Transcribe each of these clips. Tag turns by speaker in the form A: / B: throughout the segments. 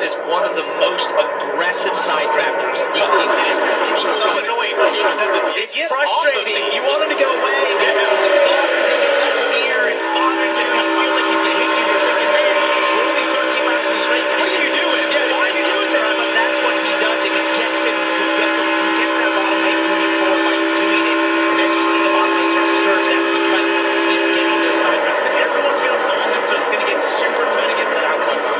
A: is one of the most aggressive side drafters in NASCAR.
B: It's so annoying.
A: It's frustrating. You want him to go away. There's exhaust is in your left ear. It's bothering you. He feels like he's going to hit you. You're thinking, man, we're only 13 laps in this race. What are you doing? Yeah, why are you doing this? But that's what he does, and it gets him to he gets that bottom lane moving forward by doing it. And as you see the bottom lane start to surge, that's because he's getting those side drafts. And everyone's going to follow him, so it's going to get super tight against that outside line.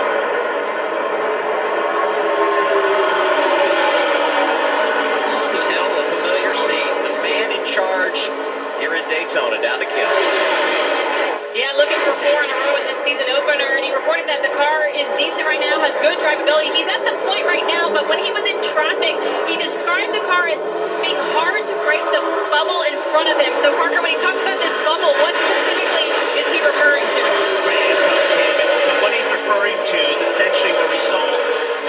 C: Here in Daytona, down to Kim.
D: Yeah, looking for 4 in a row in this season opener, and he reported that the car is decent right now, has good drivability. He's at the point right now, but when he was in traffic, he described the car as being hard to break the bubble in front of him. So, Parker, when he talks about this bubble, what specifically is he referring to?
A: It's great info, Kim. And so what he's referring to is essentially where we saw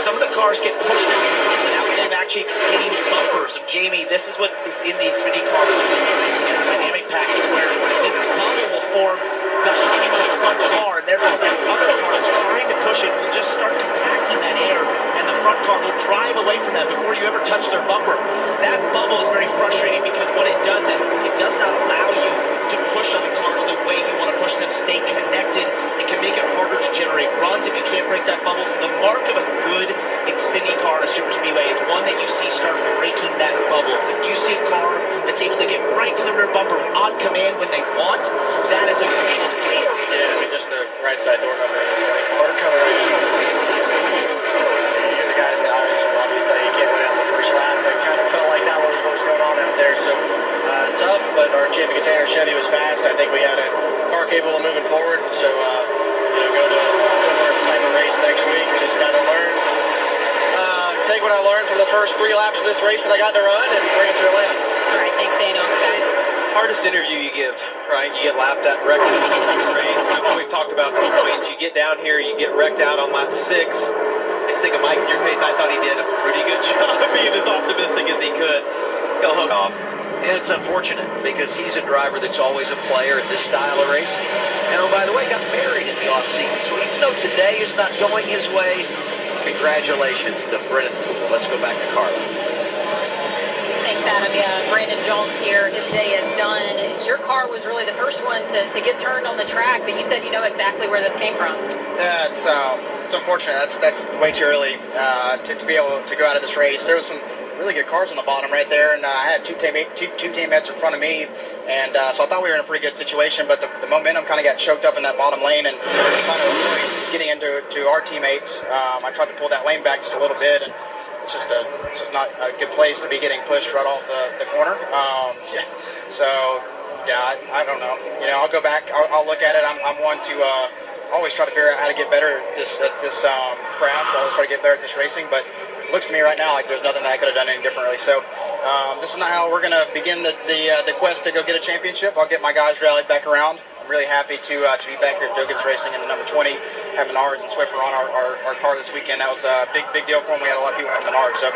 A: some of the cars get pushed out in front without them actually hitting bumpers. And Jamie, this is what is in the Xfinity car aerodynamic package, where this bubble will form behind the front car, and therefore that other car that's trying to push it will just start compacting that air, and the front car will drive away from that before you ever touch their bumper. That bubble is very frustrating because what it does is it does not allow you to push on the cars the way you want to push them, stay connected. It can make it harder to generate runs if you can't break that bubble. So the mark of a good Xfinity car at a super speedway is one that you see start breaking that bubble. If you see a car that's able to get right to the rear bumper on command when they want, that is a great.
C: Yeah, I mean, just the right side door number of the 24 coming right in. You hear the guys in the iRacing lobbies tell you can't win out in the first lap. It kind of felt like that was what was going on out there. So tough, but our champion container Chevy was fast. I think we had a car capable of moving forward. So go to a similar type of race next week. Just got to learn. Take what I learned from the first 3 laps of this race that I got to run and bring it to Atlanta.
D: All right, thanks, Daniel. Guys.
B: Hardest interview you give, right? You get lapped out, wrecked out in the first race. What we've talked about to a point, you get down here, you get wrecked out on lap 6. They stick a mic in your face. I thought he did a pretty good job being as optimistic as he could. He'll hook off.
C: And it's unfortunate because he's a driver that's always a player in this style of racing. And oh, by the way, got married in the offseason. So even though today is not going his way, congratulations to Brennan Poole. Let's go back to Carla.
D: Thanks, Adam. Yeah, Brandon Jones here. His day is done. Your car was really the first one to get turned on the track, but you said you know exactly where this came from.
E: Yeah, it's unfortunate. That's way too early to be able to go out of this race. There was some really good cars on the bottom right there, and I had two teammates in front of me, and so I thought we were in a pretty good situation, but the momentum kind of got choked up in that bottom lane, and kind of avoid getting into our teammates. I tried to pull that lane back just a little bit, and it's just not a good place to be getting pushed right off the corner. So yeah, I don't know. I'll go back. I'll look at it. I'm one to always try to figure out how to get better at this craft. I always try to get better at this racing, but it looks to me right now like there's nothing that I could have done any differently. So this is not how we're going to begin the quest to go get a championship. I'll get my guys rallied back around. I'm really happy to be back here at Joe Gibbs Racing in the number 20, having Menards and Swiffer on our car this weekend. That was a big deal for him. We had a lot of people from Menards, so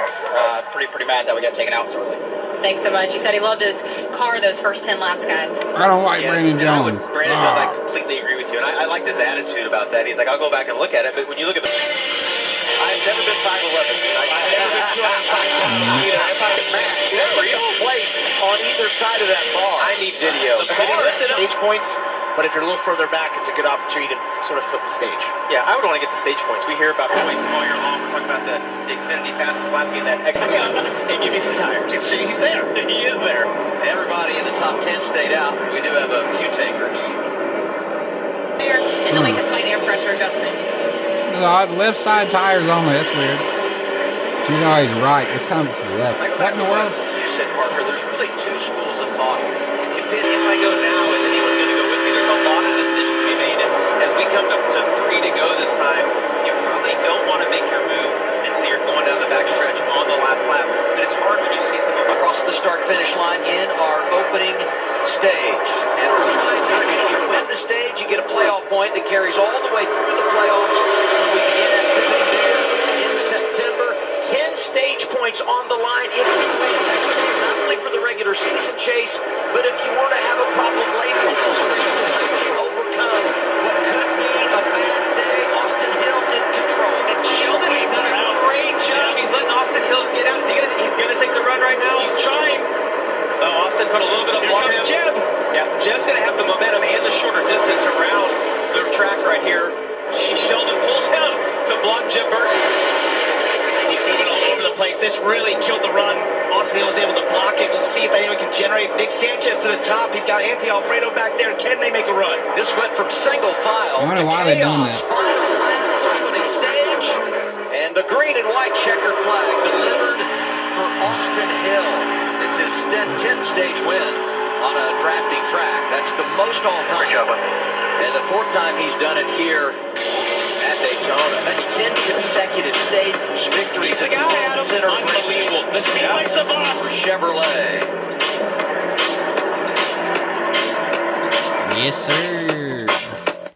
E: pretty mad that we got taken out so early.
D: Thanks so much. He said he loved his car those first 10 laps, guys.
F: I don't like Brandon Jones.
B: Brandon Jones, I completely agree with you, and I liked his attitude about that. He's like, I'll go back and look at it, but when you look at the... I've never been 5'11", dude. I've never been 205 either. If I'm mad, there are real plates on either side of that bar. I need video.
A: The car stage points, but if you're a little further back, it's a good opportunity to sort of flip the stage.
B: Yeah, I would want to get the stage points. We hear about points all year long. We're talking about the Xfinity fastest lap being that extra. Hey, give me some tires.
A: He's there.
B: He is there.
C: Everybody in the top 10 stayed out. We do have a few takers.
D: And they'll make a slight air pressure adjustment.
F: Left side tires only. That's weird. But you know he's right. This time it's the left. What in the world?
C: You said, Parker, there's really 2 schools of thought here.
B: If I go now, is anyone going to go with me? There's a lot of decisions to be made. And as we come to 3 to go this time, you probably don't want to make your move until you're going down the backstretch on the last lap. But it's hard when you see someone
C: across the start-finish line in our opening stage. And a reminder, if you win the stage, you get a playoff point that carries all the way through the playoffs when we begin activity there in September. 10 stage points on the line if you win. That's okay, not only for the regular season chase, but if you were to have a problem later in this race and help you overcome what could be a bad day, Austin Hill in control.
A: And Sheldon, he's not
B: Austin put a little bit of
A: Here
B: water
A: comes
B: in.
A: Jeb.
B: Yeah, Jeb's going to have the momentum and the shorter distance around the track right here. Sheldon pulls down to block Jeb Burton.
A: He's moving all over the place. This really killed the run. Austin Hill was able to block it. We'll see if anyone can generate. Big Sanchez to the top. He's got Anthony Alfredo back there. Can they make a run?
C: This went from single file
F: I wonder
C: to
F: why they're doing
C: chaos.
F: that.
C: Final lap, opening stage, and the green and white checkered flag delivered for Austin Hill. It's his 10th stage win on a drafting track. That's the most all-time. And the 4th time he's done it here at Daytona. That's 10 consecutive stage victories.
A: He's the guy, Adam. Unbelievable. The Speedway savant.
C: For Chevrolet.
F: Yes, sir.